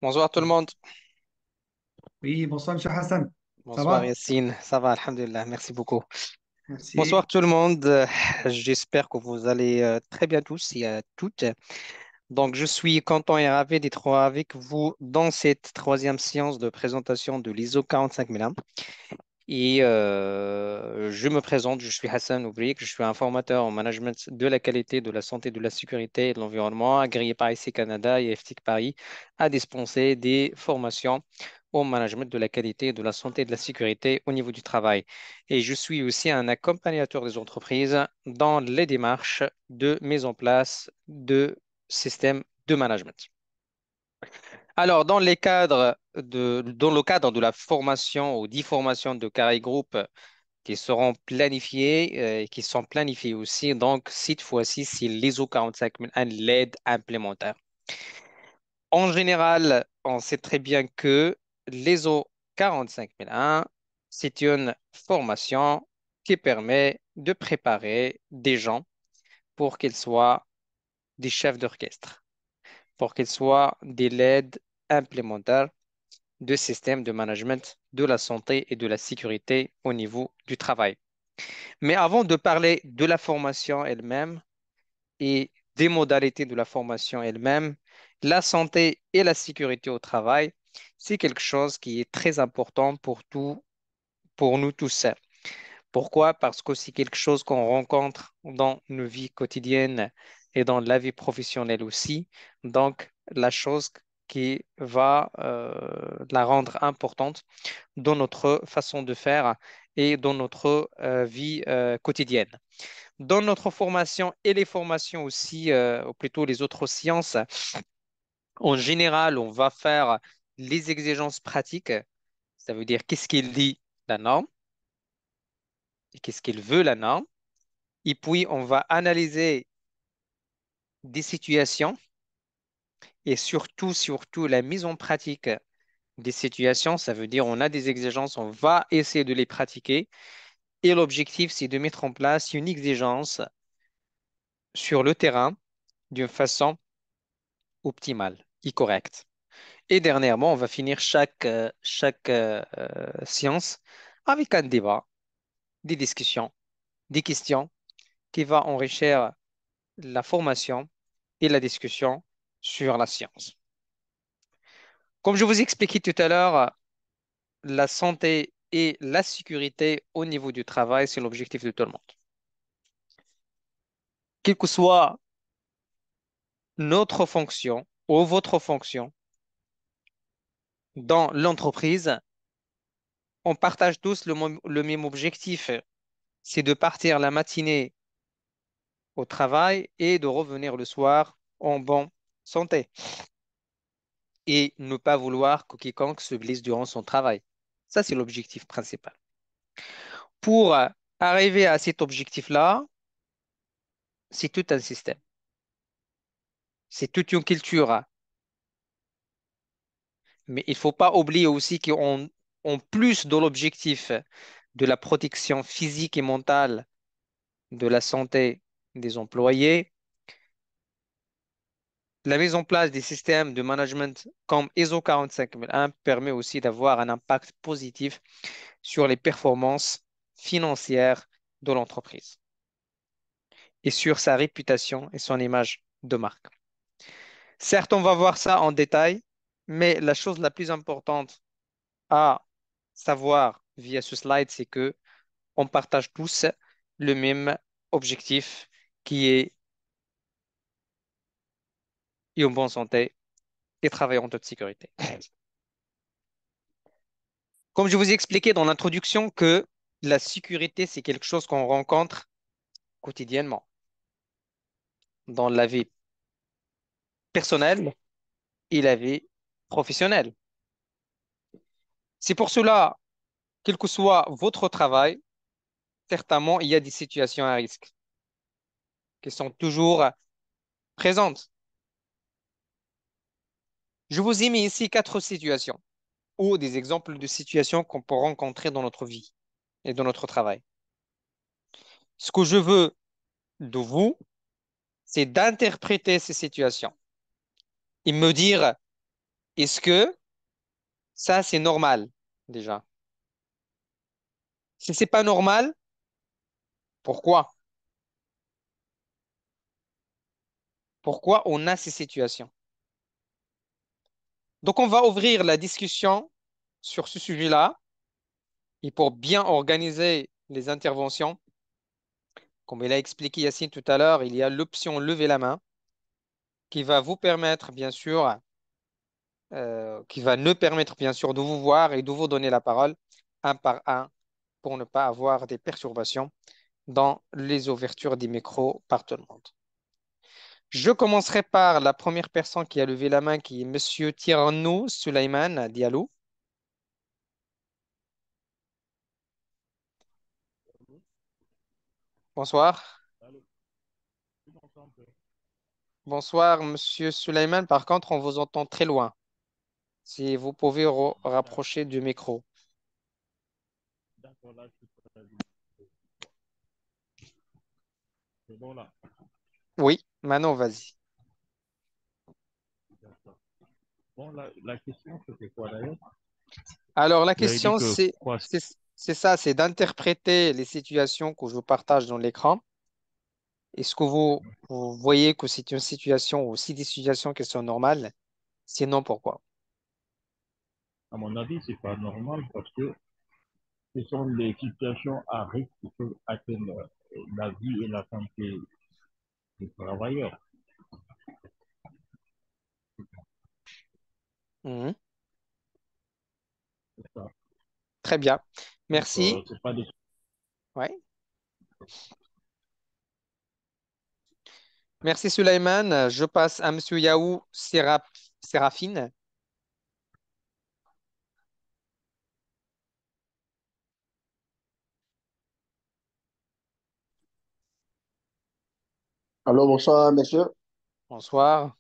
Bonsoir tout le monde. Oui, bonsoir, Monsieur Hassan. Ça Bonsoir va? Yassine. Ça va, alhamdulillah. Merci beaucoup. Bonsoir Merci. tout le monde. J'espère que vous allez très bien tous et toutes. Donc, je suis content et ravi d'être avec vous dans cette troisième séance de présentation de l'ISO 45001. Et je me présente, je suis Hassan Oubrik, je suis un formateur en management de la qualité, de la santé, de la sécurité et de l'environnement, agréé par IC Canada et FTIC Paris, à dispenser des formations au management de la qualité, de la santé et de la sécurité au niveau du travail. Et je suis aussi un accompagnateur des entreprises dans les démarches de mise en place de systèmes de management. Alors, dans le cadre de la formation ou 10 formations de Carré Group qui seront planifiées et qui sont planifiées aussi, donc cette fois-ci, c'est l'ISO 45001 LED implémentaire. En général, on sait très bien que l'ISO 45001, c'est une formation qui permet de préparer des gens pour qu'ils soient des chefs d'orchestre, pour qu'ils soient des LED implémentaires de systèmes de management de la santé et de la sécurité au niveau du travail. Mais avant de parler de la formation elle-même et des modalités de la formation elle-même, la santé et la sécurité au travail, c'est quelque chose qui est très important pour nous tous. Pourquoi? Parce que c'est quelque chose qu'on rencontre dans nos vies quotidiennes et dans la vie professionnelle aussi. Donc, la chose qui va la rendre importante dans notre façon de faire et dans notre vie quotidienne. Dans notre formation et les formations aussi, ou plutôt les autres sciences, en général, on va faire les exigences pratiques. Ça veut dire qu'est-ce qu'il dit la norme et qu'est-ce qu'il veut la norme. Et puis, on va analyser des situations et surtout la mise en pratique des situations. Ça veut dire on a des exigences, on va essayer de les pratiquer. Et l'objectif, c'est de mettre en place une exigence sur le terrain d'une façon optimale et correcte. Et dernièrement, on va finir chaque séance avec un débat, des discussions, des questions qui va enrichir la formation et la discussion sur la science. Comme je vous expliquais tout à l'heure, la santé et la sécurité au niveau du travail, c'est l'objectif de tout le monde. Quelle que soit notre fonction ou votre fonction dans l'entreprise, on partage tous le même objectif, c'est de partir la matinée au travail et de revenir le soir en bonne santé et ne pas vouloir que quiconque se blesse durant son travail. Ça, c'est l'objectif principal. Pour arriver à cet objectif-là, c'est tout un système, c'est toute une culture. Mais il ne faut pas oublier aussi qu'en plus de l'objectif de la protection physique et mentale de la santé des employés, la mise en place des systèmes de management comme ISO 45001 permet aussi d'avoir un impact positif sur les performances financières de l'entreprise et sur sa réputation et son image de marque. Certes, on va voir ça en détail, mais la chose la plus importante à savoir via ce slide, c'est que on partage tous le même objectif qui est une bonne santé et travailler en toute sécurité. Comme je vous ai expliqué dans l'introduction que la sécurité, c'est quelque chose qu'on rencontre quotidiennement dans la vie personnelle et la vie professionnelle. C'est pour cela, quel que soit votre travail, certainement, il y a des situations à risque qui sont toujours présentes. Je vous ai mis ici quatre situations ou des exemples de situations qu'on peut rencontrer dans notre vie et dans notre travail. Ce que je veux de vous, c'est d'interpréter ces situations et me dire Est-ce que ça, c'est normal déjà? Si c'est pas normal, pourquoi? Pourquoi on a ces situations? Donc, on va ouvrir la discussion sur ce sujet-là et pour bien organiser les interventions, comme il a expliqué Yacine tout à l'heure, il y a l'option lever la main qui va vous permettre, bien sûr, qui va nous permettre, bien sûr, de vous voir et de vous donner la parole un par un pour ne pas avoir des perturbations dans les ouvertures des micros par tout le monde. Je commencerai par la première personne qui a levé la main, qui est Monsieur Tirano Sulaiman Diallo. Bonsoir. Bonsoir, Monsieur Sulaiman. Par contre, on vous entend très loin. Si vous pouvez rapprocher du micro. D'accord, là, c'est bon là. Oui, maintenant, vas-y. D'accord. Bon, la question, c'était quoi d'ailleurs? Alors, la Vous avez dit question, que quoi? c'est ça, c'est d'interpréter les situations que je partage dans l'écran. Est-ce que vous voyez que c'est une situation ou si des situations qui sont normales? Sinon, pourquoi? À mon avis, c'est pas normal parce que ce sont des situations à risque qui peuvent atteindre la vie et la santé des travailleurs. Mhm. C'est ça. Très bien. Donc, Merci. c'est pas des... Ouais. Merci, Sulaiman. Je passe à Monsieur Yaou Sérafine. Alors, bonsoir, messieurs. Bonsoir.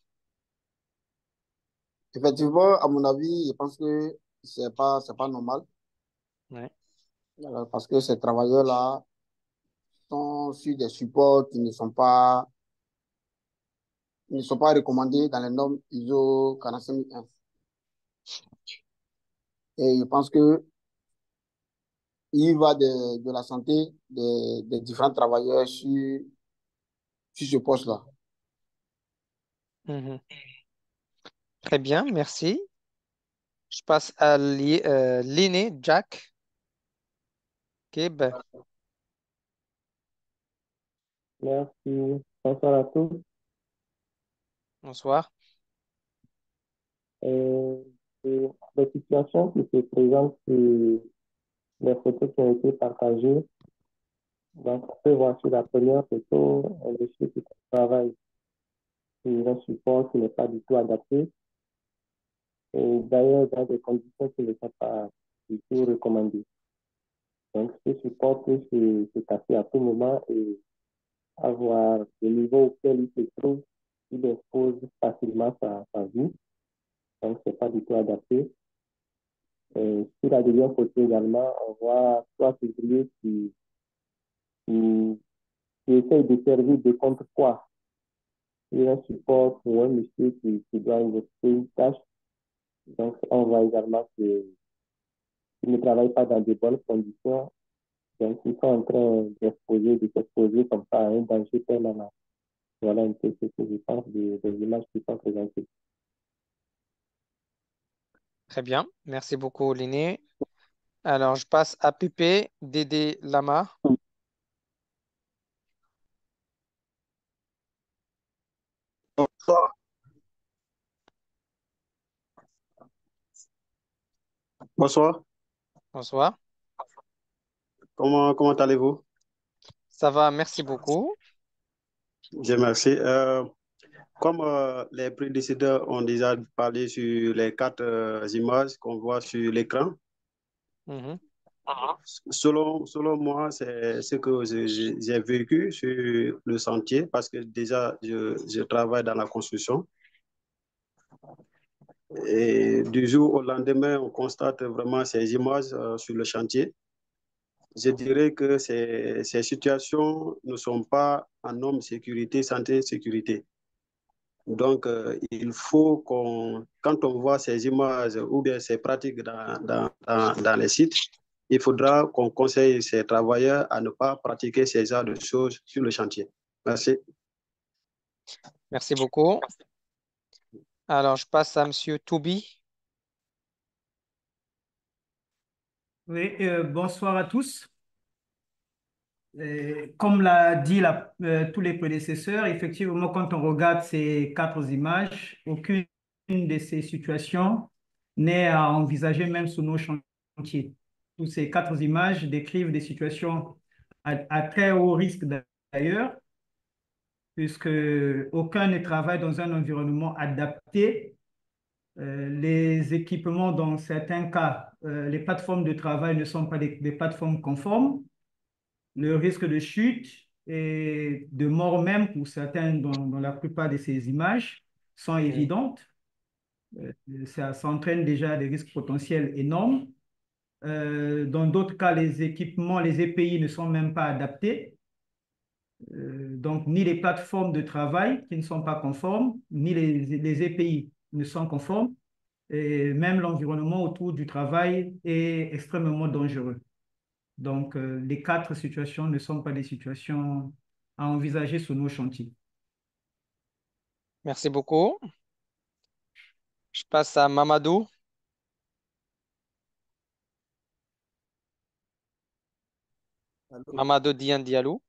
Effectivement, à mon avis, je pense que c'est pas normal Ouais. parce que ces travailleurs-là sont sur des supports qui ne sont pas recommandés dans les normes ISO 45001. Et je pense que il va de la santé des différents travailleurs sur ce poste-là. Mhm. Très bien, merci. Je passe à l'aîné, Jack Keb. Merci. Bonsoir à tous. Bonsoir. Euh, les situations qui se présentent sur les photos qui ont été partagées, donc on peut voir sur la première photo un monsieur qui travaille sur un support qui n'est pas du tout adapté et d'ailleurs dans des conditions qui ne sont pas du tout recommandées. Donc ce support peut se casser à tout moment et avoir le niveau auquel il se trouve, il expose facilement sa vie. Donc c'est pas du tout adapté. Sur la deuxième photo également, on voit trois ouvriers qui, qui essayent de servir de contrepoids sur un support pour un monsieur qui doit exercer une tâche. Donc, on voit également qu'ils ne travaillent pas dans de bonnes conditions. Donc, ils sont en train de s'exposer comme ça à un danger permanent. Voilà un peu ce que je pense des images qui sont présentées. Très bien. Merci beaucoup, l'aîné. Alors, je passe à Pépé, Dédé Lama. Bonsoir. Bonsoir. Bonsoir. Comment allez-vous? Ça va, merci beaucoup. Je merci. Comme les prédécesseurs ont déjà parlé sur les quatre images qu'on voit sur l'écran, Mhm. selon moi, c'est ce que j'ai vécu sur le sentier parce que déjà, je travaille dans la construction. Et du jour au lendemain, on constate vraiment ces images sur le chantier. Je dirais que ces situations ne sont pas en norme sécurité, santé, sécurité. Donc, il faut quand on voit ces images ou bien ces pratiques dans les sites, il faudra qu'on conseille ces travailleurs à ne pas pratiquer ces genres de choses sur le chantier. Merci. Merci beaucoup. Alors, je passe à Monsieur Toubi. Oui, bonsoir à tous. Comme l'a dit tous les prédécesseurs, effectivement, quand on regarde ces quatre images, aucune de ces situations n'est à envisager même sous nos chantiers. Toutes ces quatre images décrivent des situations à très haut risque d'ailleurs, puisque aucun ne travaille dans un environnement adapté. Les équipements, dans certains cas, les plateformes de travail ne sont pas des plateformes conformes. Le risque de chute et de mort même pour certains dans la plupart de ces images sont évidentes. Ça entraîne déjà des risques potentiels énormes. Dans d'autres cas, les équipements, les EPI ne sont même pas adaptés. Donc, ni les plateformes de travail qui ne sont pas conformes, ni les EPI ne sont conformes. Et même l'environnement autour du travail est extrêmement dangereux. Donc, les quatre situations ne sont pas des situations à envisager sur nos chantiers. Merci beaucoup. Je passe à Mamadou. Allô? Mamadou Dian Diallo.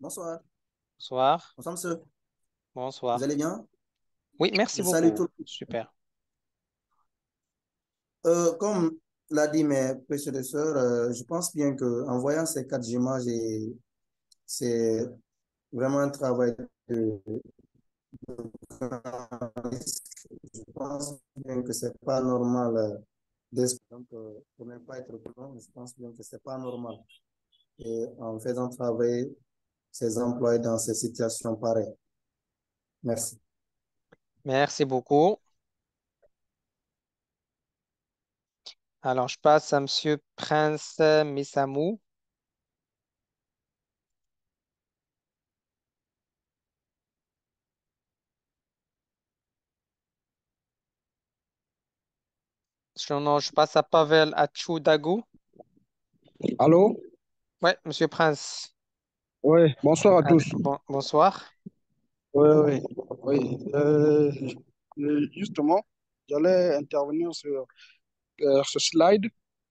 Bonsoir. Bonsoir. Bonsoir, monsieur. Vous Bonsoir. allez bien? Oui, merci Je salue beaucoup. tout. Super. Comme l'a dit mes prédécesseurs, je pense bien qu'en voyant ces quatre images, c'est vraiment un travail de... Je pense bien que c'est pas normal donc, pour ne pas être blanc, je pense bien que c'est pas normal. Et en faisant travailler ces employés dans ces situations pareilles. Merci. Merci beaucoup. Alors, je passe à Monsieur Prince Messamou. Non, je passe à Pavel Achoudagu. Allô? Oui, Monsieur Prince. Oui, bonsoir à tous. Bonsoir. Oui, oui, oui. Justement, j'allais intervenir sur ce slide.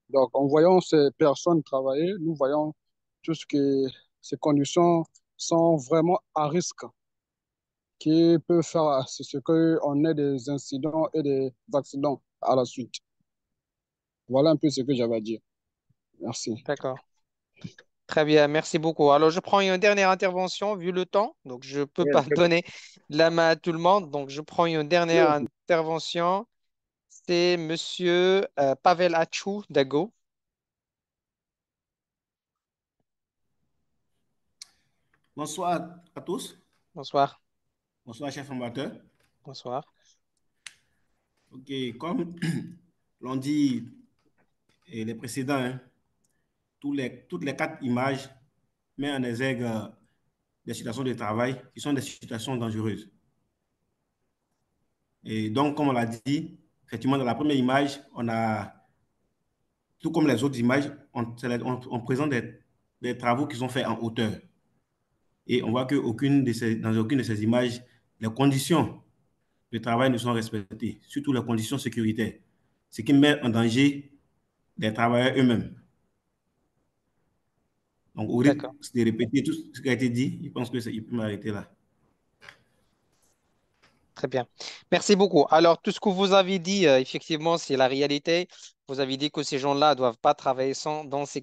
Donc, en voyant ces personnes travailler, nous voyons tout ce que ces conditions sont vraiment à risque, qui peut faire c'est ce qu'on ait des incidents et des accidents à la suite. Voilà un peu ce que j'avais à dire. Merci. D'accord. Très bien, merci beaucoup. Alors, je prends une dernière intervention vu le temps. Donc, je ne peux Oui, pas donner la main à tout le monde. Donc, je prends une dernière intervention. C'est Monsieur Pavel Achou Dago. Bonsoir à tous. Bonsoir. Bonsoir, chef formateur. Bonsoir. OK, comme l'ont dit les précédents, hein, toutes les quatre images mettent en exergue des situations de travail qui sont des situations dangereuses. Et donc, comme on l'a dit, effectivement, dans la première image, on a, tout comme les autres images, on présente des travaux qui sont faits en hauteur. Et on voit que dans aucune de ces images, les conditions de travail ne sont respectées, surtout les conditions sécuritaires, ce qui met en danger les travailleurs eux-mêmes. Donc, au risque D'accord. de répéter tout ce qui a été dit, je pense qu'il peut m'arrêter là. Très bien. Merci beaucoup. Alors, tout ce que vous avez dit, effectivement, c'est la réalité. Vous avez dit que ces gens-là ne doivent pas travailler dans ces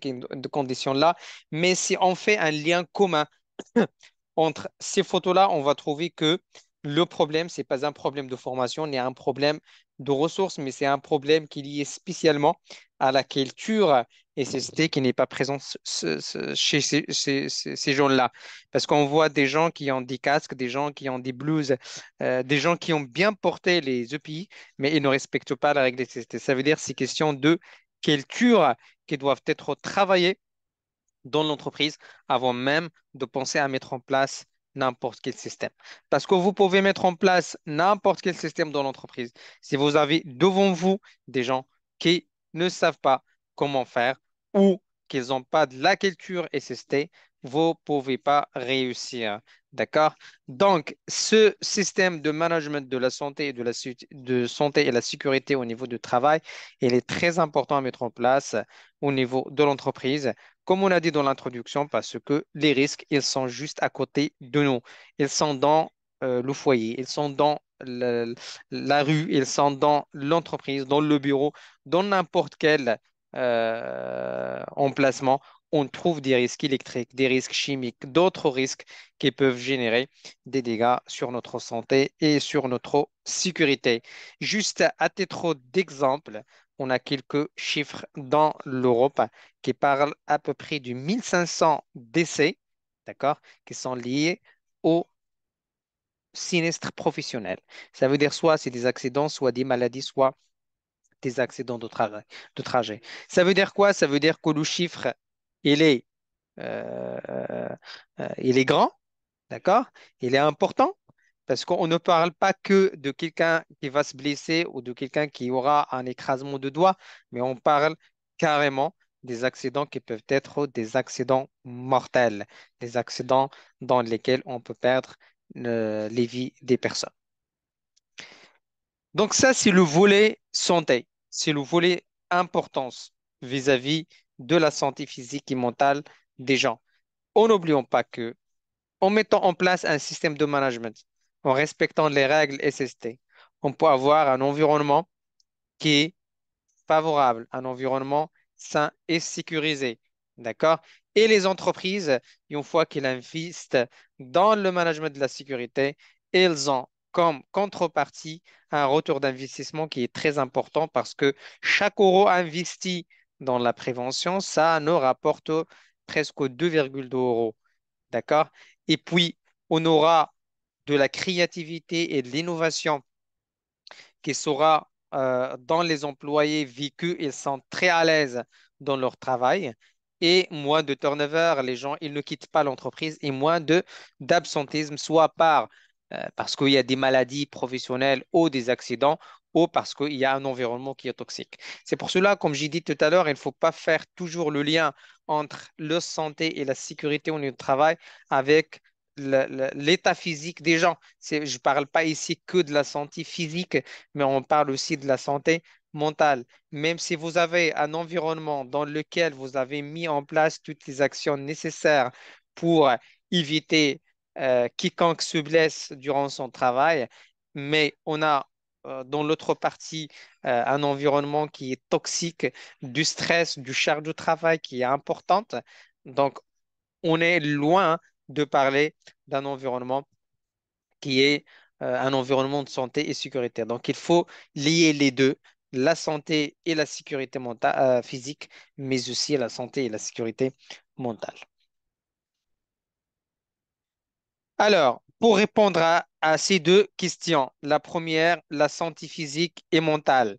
conditions-là. Mais si on fait un lien commun entre ces photos-là, on va trouver que le problème, c'est pas un problème de formation, ni un problème de ressources, mais c'est un problème qui est lié spécialement à la culture et cécité qui n'est pas présente chez ces gens-là. Parce qu'on voit des gens qui ont des casques, des gens qui ont des blouses, des gens qui ont bien porté les EPI, mais ils ne respectent pas la règle de cécité. Ça veut dire que c'est question de culture qui doivent être travaillées dans l'entreprise avant même de penser à mettre en place n'importe quel système. Parce que vous pouvez mettre en place n'importe quel système dans l'entreprise. Si vous avez devant vous des gens qui ne savent pas comment faire ou qu'ils n'ont pas de la culture SST, vous ne pouvez pas réussir. D'accord? Donc, ce système de management de la santé et de santé et la sécurité au niveau du travail, il est très important à mettre en place au niveau de l'entreprise, comme on a dit dans l'introduction, parce que les risques, ils sont juste à côté de nous. Ils sont dans le foyer, ils sont dans la rue, ils sont dans l'entreprise, dans le bureau, dans n'importe quel emplacement. On trouve des risques électriques, des risques chimiques, d'autres risques qui peuvent générer des dégâts sur notre santé et sur notre sécurité. Juste à titre d'exemple, on a quelques chiffres dans l'Europe qui parlent à peu près de 1500 décès, d'accord, qui sont liés au sinistre professionnel. Ça veut dire soit c'est des accidents, soit des maladies, soit des accidents de trajet. Ça veut dire quoi? Ça veut dire que le chiffre, il est, euh, il est grand, d'accord? Il est important parce qu'on ne parle pas que de quelqu'un qui va se blesser ou de quelqu'un qui aura un écrasement de doigt, mais on parle carrément des accidents qui peuvent être des accidents mortels, des accidents dans lesquels on peut perdre les vies des personnes. Donc ça, c'est le volet santé, c'est le volet importance vis-à-vis de la santé physique et mentale des gens. En n'oublions pas que en mettant en place un système de management, en respectant les règles SST, on peut avoir un environnement qui est favorable, un environnement sain et sécurisé. D'accord? Et les entreprises, une fois qu'elles investissent dans le management de la sécurité, elles ont comme contrepartie un retour d'investissement qui est très important parce que chaque euro investi dans la prévention, ça nous rapporte presque 2,2 euros. D'accord? Et puis, on aura de la créativité et de l'innovation qui sera dans les employés vécus, ils sont très à l'aise dans leur travail et moins de turnover, les gens, ils ne quittent pas l'entreprise et moins de d'absentéisme, soit parce qu'il y a des maladies professionnelles ou des accidents ou parce qu'il y a un environnement qui est toxique. C'est pour cela, comme j'ai dit tout à l'heure, il ne faut pas faire toujours le lien entre la santé et la sécurité au lieu de travail avec l'état physique des gens. Je ne parle pas ici que de la santé physique, mais on parle aussi de la santé mentale. Même si vous avez un environnement dans lequel vous avez mis en place toutes les actions nécessaires pour éviter quiconque se blesse durant son travail, mais on a dans l'autre partie un environnement qui est toxique, du stress, du charge de travail qui est importante. Donc, on est loin de parler d'un environnement qui est un environnement de santé et sécurité. Donc, il faut lier les deux, la santé et la sécurité mentale, physique, mais aussi la santé et la sécurité mentale. Alors, pour répondre à ces deux questions, la première, la santé physique et mentale,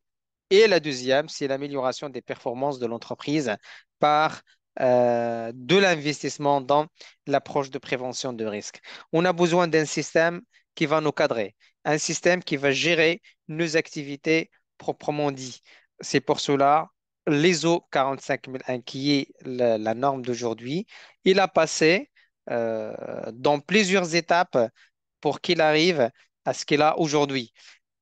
et la deuxième, c'est l'amélioration des performances de l'entreprise par de l'investissement dans l'approche de prévention de risque. On a besoin d'un système qui va nous cadrer, un système qui va gérer nos activités proprement dit. C'est pour cela l'ISO 45001, qui est la norme d'aujourd'hui, il a passé dans plusieurs étapes pour qu'il arrive à ce qu'il a aujourd'hui.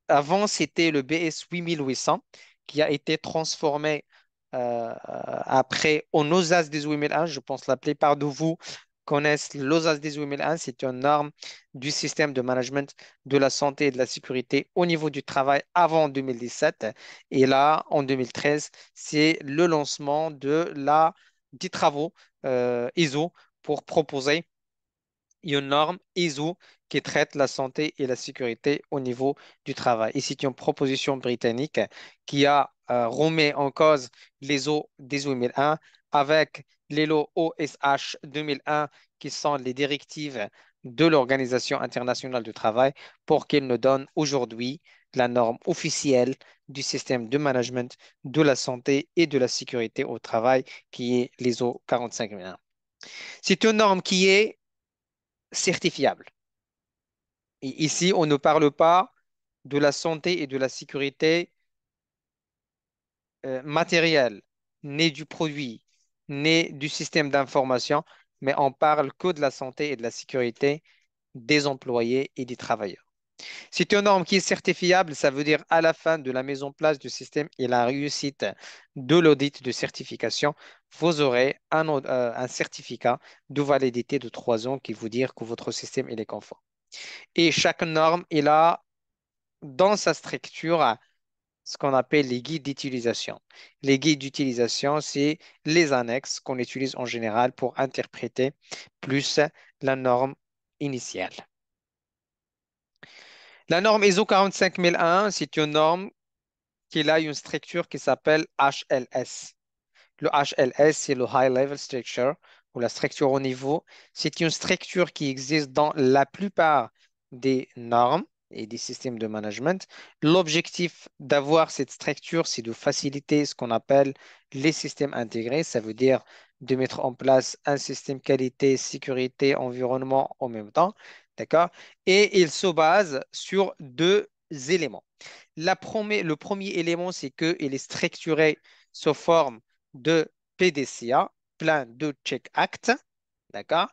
Avant, c'était le BS 8800 qui a été transformé après en OSAS 18001. Je pense que la plupart de vous connaissent l'OSAS 18001. C'est une norme du système de management de la santé et de la sécurité au niveau du travail avant 2017. Et là, en 2013, c'est le lancement des travaux ISO pour proposer une norme ISO qui traite la santé et la sécurité au niveau du travail. Et c'est une proposition britannique qui a remis en cause l'ISO 18001 avec les lois OSH 2001 qui sont les directives de l'Organisation internationale du travail pour qu'elle nous donne aujourd'hui la norme officielle du système de management de la santé et de la sécurité au travail qui est l'ISO 45001. C'est une norme qui est certifiable. Et ici, on ne parle pas de la santé et de la sécurité matérielle, ni du produit, ni du système d'information, mais on parle que de la santé et de la sécurité des employés et des travailleurs. C'est une norme qui est certifiable, ça veut dire à la fin de la mise en place du système et la réussite de l'audit de certification, vous aurez un certificat de validité de 3 ans qui vous dit que votre système il est conforme. Et chaque norme, il a dans sa structure ce qu'on appelle les guides d'utilisation. Les guides d'utilisation, c'est les annexes qu'on utilise en général pour interpréter plus la norme initiale. La norme ISO 45001, c'est une norme qui a une structure qui s'appelle HLS. Le HLS, c'est le High Level Structure, ou la structure au niveau. C'est une structure qui existe dans la plupart des normes et des systèmes de management. L'objectif d'avoir cette structure, c'est de faciliter ce qu'on appelle les systèmes intégrés. Ça veut dire de mettre en place un système qualité, sécurité, environnement en même temps. D'accord? Et il se base sur deux éléments. Le premier élément, c'est qu'il est structuré sous forme de PDCA, Plan de Check Act, d'accord?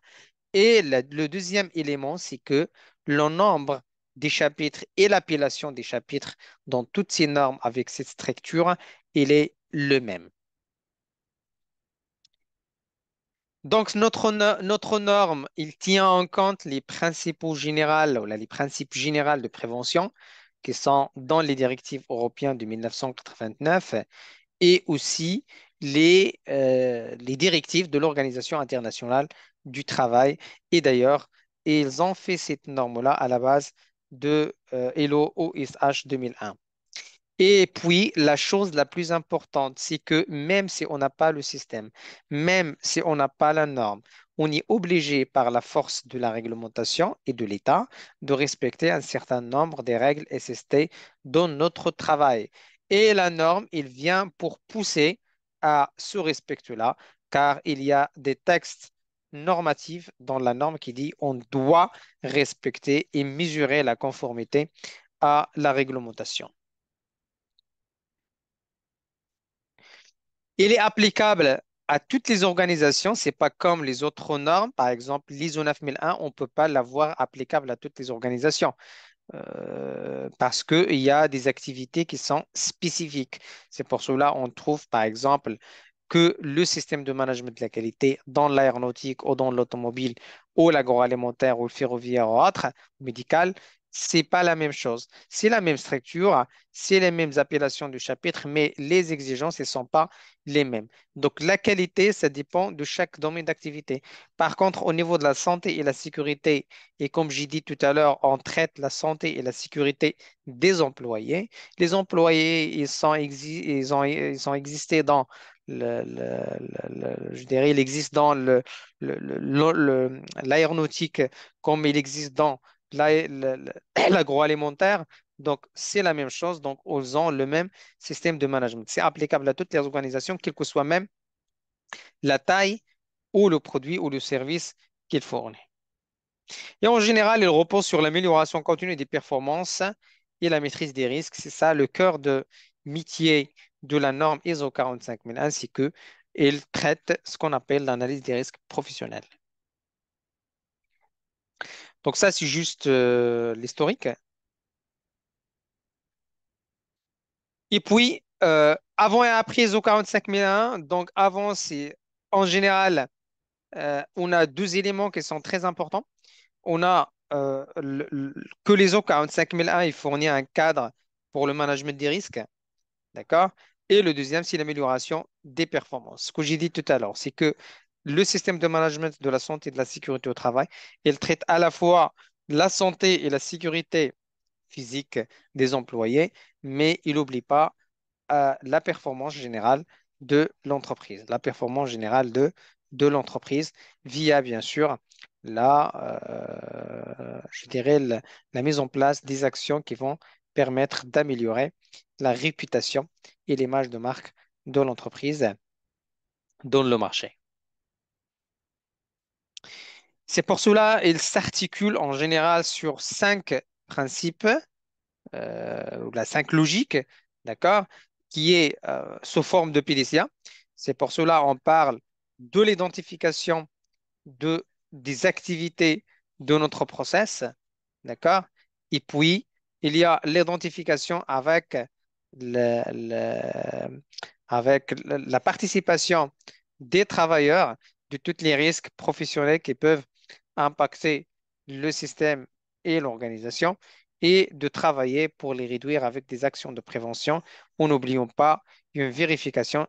Et le deuxième élément, c'est que le nombre des chapitres et l'appellation des chapitres dans toutes ces normes avec cette structure, il est le même. Donc, notre norme, il tient en compte les principaux généraux, ou les principes généraux de prévention qui sont dans les directives européennes de 1989 et aussi les directives de l'Organisation internationale du travail. Et d'ailleurs, ils ont fait cette norme-là à la base de ILO OSH 2001. Et puis, la chose la plus importante, c'est que même si on n'a pas le système, même si on n'a pas la norme, on est obligé par la force de la réglementation et de l'État de respecter un certain nombre des règles SST dans notre travail. Et la norme, il vient pour pousser à ce respect-là, car il y a des textes normatifs dans la norme qui dit on doit respecter et mesurer la conformité à la réglementation. Il est applicable à toutes les organisations. C'est pas comme les autres normes. Par exemple, l'ISO 9001, on ne peut pas l'avoir applicable à toutes les organisations parce qu'il y a des activités qui sont spécifiques. C'est pour cela qu'on trouve, par exemple, que le système de management de la qualité dans l'aéronautique ou dans l'automobile ou l'agroalimentaire ou le ferroviaire ou autre, médical, c'est pas la même chose. C'est la même structure, c'est les mêmes appellations du chapitre, mais les exigences ne sont pas les mêmes. Donc la qualité, ça dépend de chaque domaine d'activité. Par contre, au niveau de la santé et la sécurité, et comme j'ai dit tout à l'heure, on traite la santé et la sécurité des employés. Les employés, ils ont existé dans je dirais, il existe dans l'aéronautique comme il existe dans l'agroalimentaire. Donc, c'est la même chose. Donc, ils ont le même système de management. C'est applicable à toutes les organisations, quelle que soit même la taille ou le produit ou le service qu'ils fournissent. Et en général, il repose sur l'amélioration continue des performances et la maîtrise des risques. C'est ça le cœur de métier de la norme ISO 45000, ainsi que il traite ce qu'on appelle l'analyse des risques professionnels. Donc ça, c'est juste l'historique. Et puis, avant et après ISO 45001, donc avant, c'est en général, on a deux éléments qui sont très importants. On a que les ISO 45001, il fournit un cadre pour le management des risques, d'accord? Et le deuxième, c'est l'amélioration des performances. Ce que j'ai dit tout à l'heure, c'est que le système de management de la santé et de la sécurité au travail, il traite à la fois la santé et la sécurité physique des employés, mais il n'oublie pas la performance générale de l'entreprise. La performance générale de l'entreprise via, bien sûr, je dirais, la mise en place des actions qui vont permettre d'améliorer la réputation et l'image de marque de l'entreprise dans le marché. C'est pour cela il s'articule en général sur 5 principes, ou la 5 logiques, d'accord, qui est sous forme de PDCA. C'est pour cela on parle de l'identification des activités de notre process, d'accord? Et puis, il y a l'identification avec la participation des travailleurs de tous les risques professionnels qui peuvent impacter le système et l'organisation et de travailler pour les réduire avec des actions de prévention en n'oubliant pas une vérification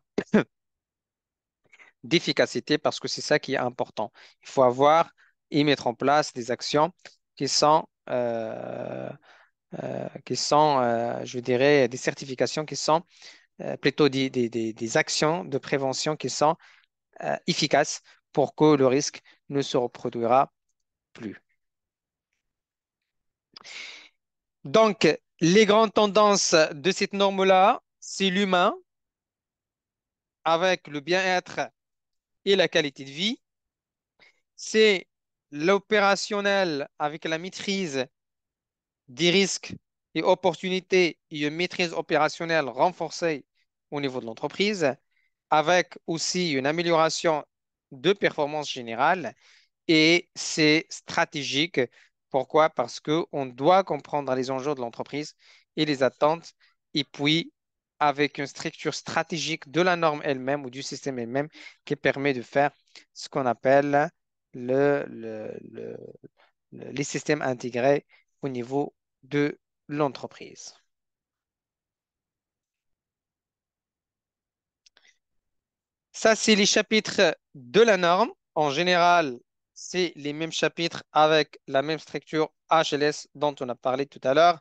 d'efficacité parce que c'est ça qui est important. Il faut avoir et mettre en place des actions qui sont, je dirais, des certifications qui sont plutôt des actions de prévention qui sont efficaces pour que le risque ne se reproduira plus. Donc, les grandes tendances de cette norme-là, c'est l'humain avec le bien-être et la qualité de vie. C'est l'opérationnel avec la maîtrise des risques et opportunités et une maîtrise opérationnelle renforcée au niveau de l'entreprise, avec aussi une amélioration de performance générale. Et c'est stratégique. Pourquoi? Parce qu'on doit comprendre les enjeux de l'entreprise et les attentes, et puis avec une structure stratégique de la norme elle-même ou du système elle-même qui permet de faire ce qu'on appelle le, le- le- les systèmes intégrés au niveau de l'entreprise. Ça, c'est les chapitres de la norme. En général, c'est les mêmes chapitres avec la même structure HLS dont on a parlé tout à l'heure.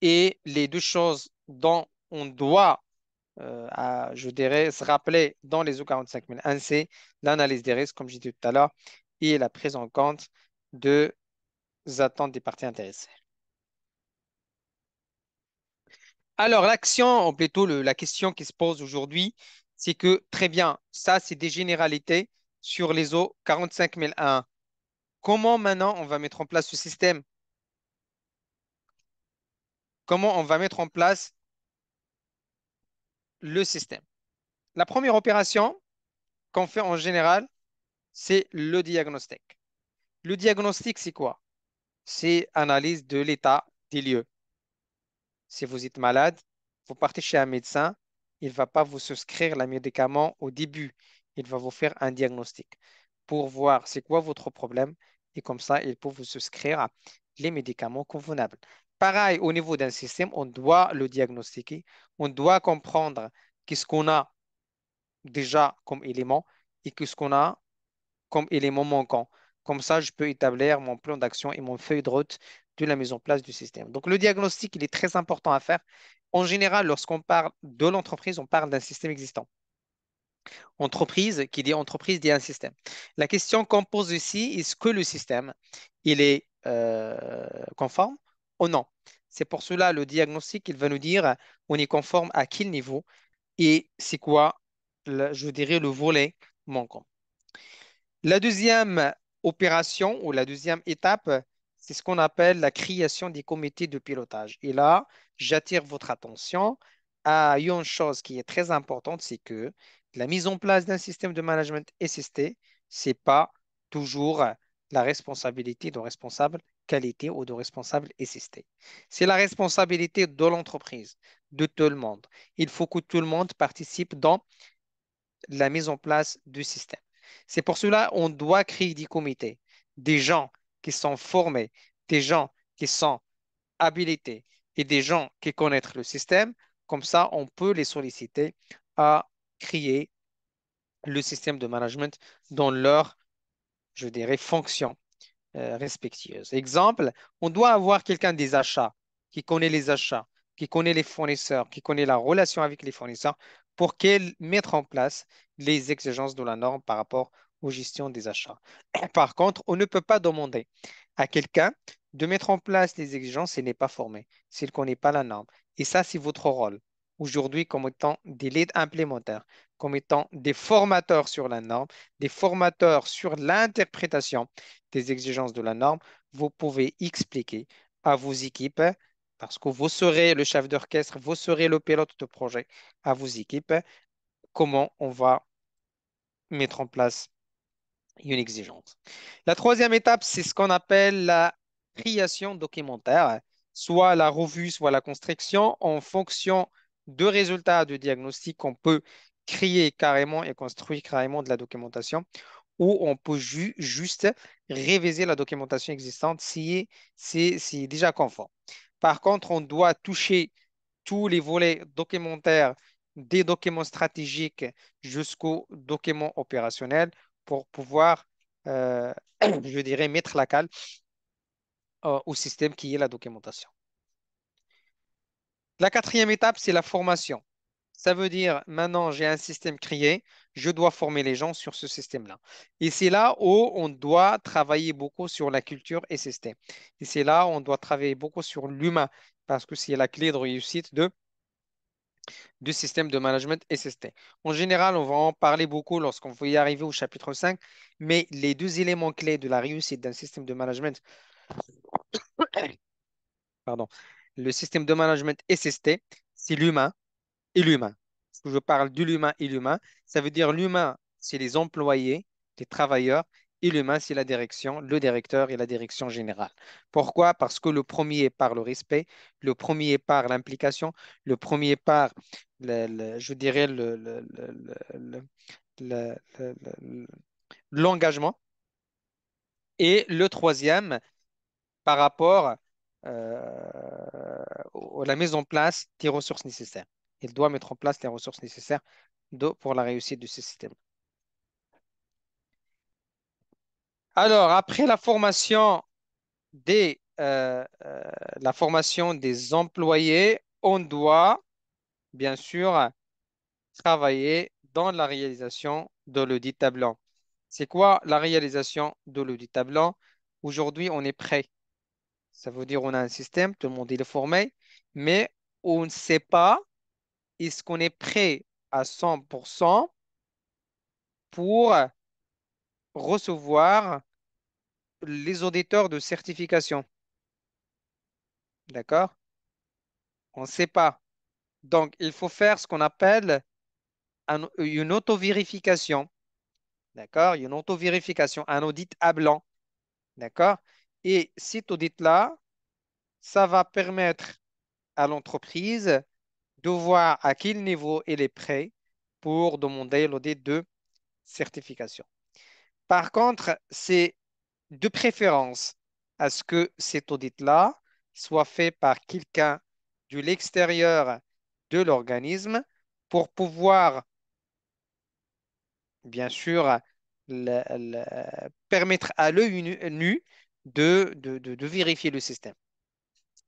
Et les deux choses dont on doit, je dirais, se rappeler dans les O45001, c'est l'analyse des risques, comme j'ai dit tout à l'heure, et la prise en compte des attentes des parties intéressées. Alors, l'action, ou plutôt la question qui se pose aujourd'hui, c'est que, très bien, ça, c'est des généralités sur les eaux 45001. Comment maintenant on va mettre en place ce système? Comment on va mettre en place le système? La première opération qu'on fait en général, c'est le diagnostic. Le diagnostic, c'est quoi? C'est analyse de l'état des lieux. Si vous êtes malade, vous partez chez un médecin, il ne va pas vous souscrire le médicament au début. Il va vous faire un diagnostic pour voir c'est quoi votre problème et comme ça, il peut vous souscrire les médicaments convenables. Pareil, au niveau d'un système, on doit le diagnostiquer, on doit comprendre qu'est-ce qu'on a déjà comme élément et qu'est-ce qu'on a comme élément manquant. Comme ça, je peux établir mon plan d'action et mon feuille de route de la mise en place du système. Donc, le diagnostic, il est très important à faire. En général, lorsqu'on parle de l'entreprise, on parle d'un système existant. Entreprise, qui dit entreprise, dit un système. La question qu'on pose ici, est-ce que le système, il est conforme ou non? C'est pour cela le diagnostic, il va nous dire on est conforme à quel niveau et c'est quoi, je dirais, le volet manquant. La deuxième opération ou la deuxième étape, c'est ce qu'on appelle la création des comités de pilotage. Et là, j'attire votre attention à une chose qui est très importante, c'est que la mise en place d'un système de management SST, ce n'est pas toujours la responsabilité de responsable qualité ou de responsable SST. C'est la responsabilité de l'entreprise, de tout le monde. Il faut que tout le monde participe dans la mise en place du système. C'est pour cela qu'on doit créer des comités, des gens qui sont formés, des gens qui sont habilités et des gens qui connaissent le système. Comme ça, on peut les solliciter à créer le système de management dans leur, je dirais, fonction respectives. Exemple, on doit avoir quelqu'un des achats qui connaît les achats, qui connaît les fournisseurs, qui connaît la relation avec les fournisseurs pour qu'elle mette en place les exigences de la norme par rapport aux gestions des achats. Par contre, on ne peut pas demander à quelqu'un de mettre en place les exigences s'il n'est pas formé, s'il ne connaît pas la norme. Et ça, c'est votre rôle aujourd'hui comme étant des leads implémentaires. comme étant des formateurs sur la norme, des formateurs sur l'interprétation des exigences de la norme. Vous pouvez expliquer à vos équipes, parce que vous serez le chef d'orchestre, vous serez le pilote de projet, à vos équipes, comment on va mettre en place une exigence. La troisième étape, c'est ce qu'on appelle la création documentaire, soit la revue, soit la construction, en fonction de résultats de diagnostic. On peut créer carrément et construire carrément de la documentation, ou on peut juste réviser la documentation existante si c'est déjà conforme. Par contre, on doit toucher tous les volets documentaires, des documents stratégiques jusqu'aux documents opérationnels pour pouvoir, je dirais, mettre la cale au système qui est la documentation. La quatrième étape, c'est la formation. Ça veut dire, maintenant, j'ai un système créé, je dois former les gens sur ce système-là. Et c'est là où on doit travailler beaucoup sur la culture et système. Et c'est là où on doit travailler beaucoup sur l'humain, parce que c'est la clé de réussite du système de management SST. En général, on va en parler beaucoup lorsqu'on va y arriver au chapitre 5, mais les deux éléments clés de la réussite d'un système de management, pardon, le système de management SST, c'est l'humain et l'humain. Parce que je parle de l'humain et l'humain, ça veut dire l'humain, c'est les employés, les travailleurs, et l'humain, c'est la direction, le directeur et la direction générale. Pourquoi? Parce que le premier est par le respect, le premier est par l'implication, le premier est par, je dirais, le- le- le- l'engagement, et le troisième par rapport à la mise en place des ressources nécessaires. Il doit mettre en place les ressources nécessaires pour la réussite de ce système. Alors, après la formation des employés, on doit bien sûr travailler dans la réalisation de l'audit tableau. C'est quoi la réalisation de l'audit tableau? Aujourd'hui, on est prêt. Ça veut dire on a un système, tout le monde est formé, mais on ne sait pas est-ce qu'on est prêt à 100% pour recevoir les auditeurs de certification. D'accord? On ne sait pas. Donc, il faut faire ce qu'on appelle une auto-vérification. D'accord? Une auto-vérification, un audit à blanc. D'accord? Et cet audit-là, ça va permettre à l'entreprise de voir à quel niveau elle est prête pour demander l'audit de certification. Par contre, c'est de préférence à ce que cet audit-là soit fait par quelqu'un de l'extérieur de l'organisme pour pouvoir, bien sûr, permettre à l'œil nu de vérifier le système.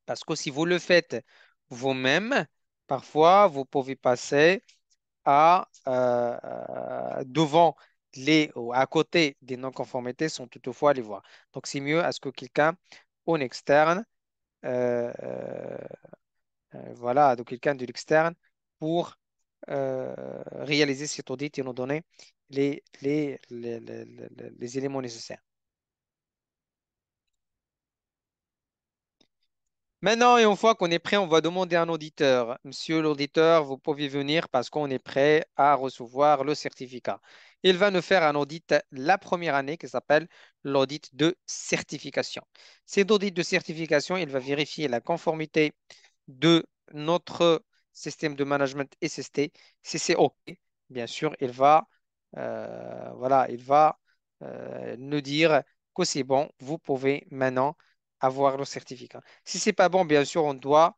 Parce que si vous le faites vous-même, parfois, vous pouvez passer devant ou à côté des non-conformités sans toutefois les voir. Donc, c'est mieux à ce que quelqu'un en externe, euh, euh, voilà, donc quelqu'un de l'externe pour réaliser cet audit et nous donner les éléments nécessaires. Maintenant, et une fois qu'on est prêt, on va demander à un auditeur. Monsieur l'auditeur, vous pouvez venir parce qu'on est prêt à recevoir le certificat. Il va nous faire un audit la première année qui s'appelle l'audit de certification. Cet audit de certification, il va vérifier la conformité de notre système de management SST. Si c'est OK, bien sûr, voilà, il va nous dire que c'est bon, vous pouvez maintenant avoir le certificat. Si c'est pas bon, bien sûr, on doit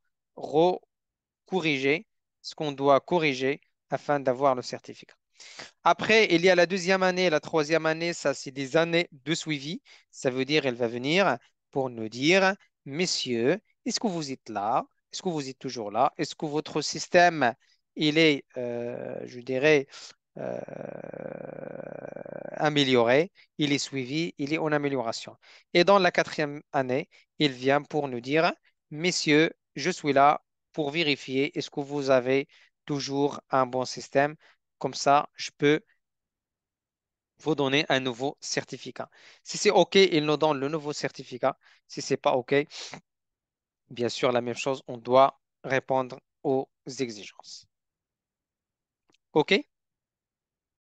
corriger ce qu'on doit corriger afin d'avoir le certificat. Après, il y a la deuxième année, la troisième année, ça, c'est des années de suivi. Ça veut dire, elle va venir pour nous dire, messieurs, est-ce que vous êtes là? Est-ce que vous êtes toujours là? Est-ce que votre système, il est, je dirais, euh, amélioré, il est suivi, il est en amélioration. Et dans la quatrième année, il vient pour nous dire, messieurs, je suis là pour vérifier est-ce que vous avez toujours un bon système Comme ça, je peux vous donner un nouveau certificat. Si c'est OK, il nous donne le nouveau certificat. Si c'est pas OK, bien sûr, la même chose, on doit répondre aux exigences. OK?